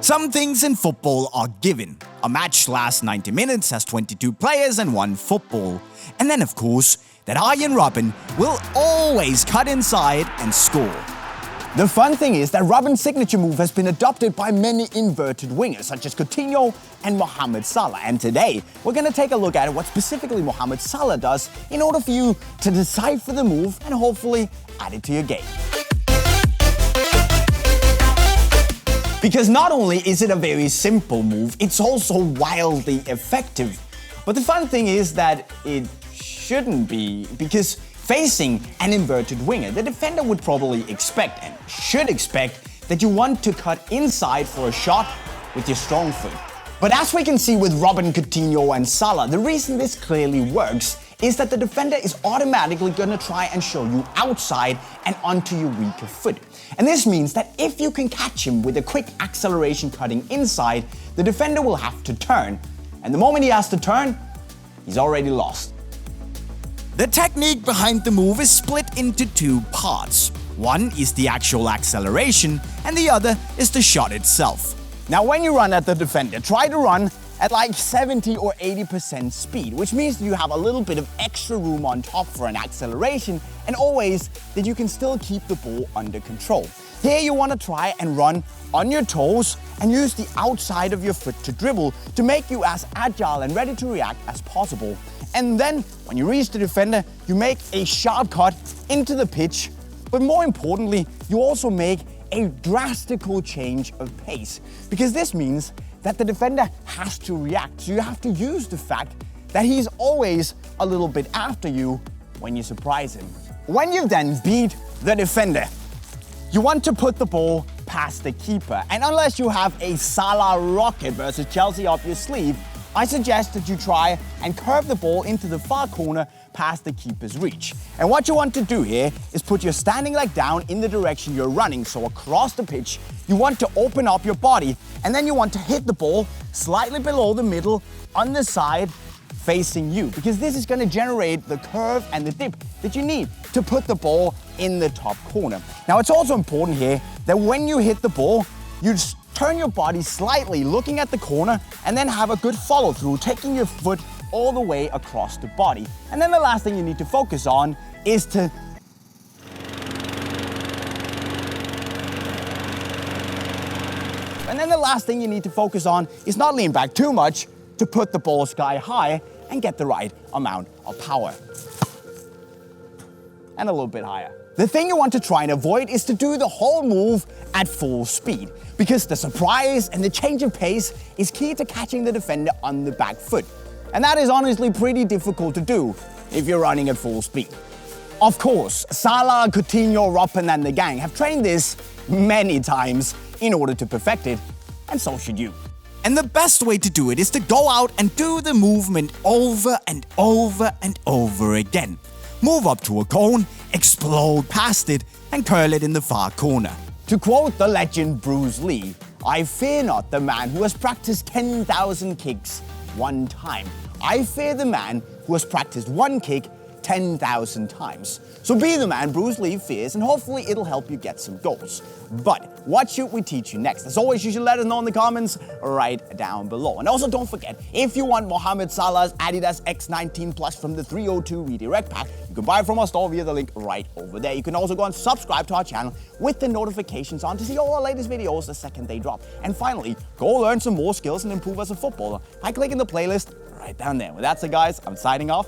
Some things in football are given. A match lasts 90 minutes, has 22 players and 1 football. And then, of course, that Arjen Robben will always cut inside and score. The fun thing is that Robben's signature move has been adopted by many inverted wingers, such as Coutinho and Mohamed Salah. And today, we're going to take a look at what specifically Mohamed Salah does in order for you to decipher the move and hopefully add it to your game. Because not only is it a very simple move, it's also wildly effective. But the fun thing is that it shouldn't be, because facing an inverted winger, the defender would probably expect and should expect that you want to cut inside for a shot with your strong foot. But as we can see with Robben, Coutinho and Salah, the reason this clearly works is that the defender is automatically going to try and show you outside and onto your weaker foot. And this means that if you can catch him with a quick acceleration cutting inside, the defender will have to turn. And the moment he has to turn, he's already lost. The technique behind the move is split into 2 parts. One is the actual acceleration, and the other is the shot itself. Now, when you run at the defender, try to run at like 70 or 80% speed, which means you have a little bit of extra room on top for an acceleration, and always that you can still keep the ball under control. Here you want to try and run on your toes and use the outside of your foot to dribble to make you as agile and ready to react as possible. And then, when you reach the defender, you make a sharp cut into the pitch, but more importantly, you also make a drastical change of pace, because this means that the defender has to react. So you have to use the fact that he's always a little bit after you when you surprise him. When you then beat the defender, you want to put the ball past the keeper. And unless you have a Salah rocket versus Chelsea up your sleeve, I suggest that you try and curve the ball into the far corner past the keeper's reach. And what you want to do here is put your standing leg down in the direction you're running, so across the pitch. You want to open up your body, and then you want to hit the ball slightly below the middle on the side facing you, because this is going to generate the curve and the dip that you need to put the ball in the top corner. Now, it's also important here that when you hit the ball, you just turn your body slightly, looking at the corner, and then have a good follow through, taking your foot all the way across the body. And then the last thing you need to focus on is to not lean back too much, to put the ball sky high and get the right amount of power. And a little bit higher. The thing you want to try and avoid is to do the whole move at full speed, because the surprise and the change of pace is key to catching the defender on the back foot. And that is honestly pretty difficult to do if you're running at full speed. Of course, Salah, Coutinho, Robben and the gang have trained this many times in order to perfect it, and so should you. And the best way to do it is to go out and do the movement over and over and over again. Move up to a cone, explode past it, and curl it in the far corner. To quote the legend Bruce Lee, "I fear not the man who has practiced 10,000 kicks one time. I fear the man who has practiced one kick 10,000 times." So be the man Bruce Lee fears, and hopefully it'll help you get some goals. But what should we teach you next? As always, you should let us know in the comments right down below. And also don't forget, if you want Mohamed Salah's Adidas X19 Plus from the 302 Redirect Pack, you can buy it from our store via the link right over there. You can also go and subscribe to our channel with the notifications on to see all our latest videos the second they drop. And finally, go learn some more skills and improve as a footballer by clicking the playlist right down there. With that said, guys, I'm signing off.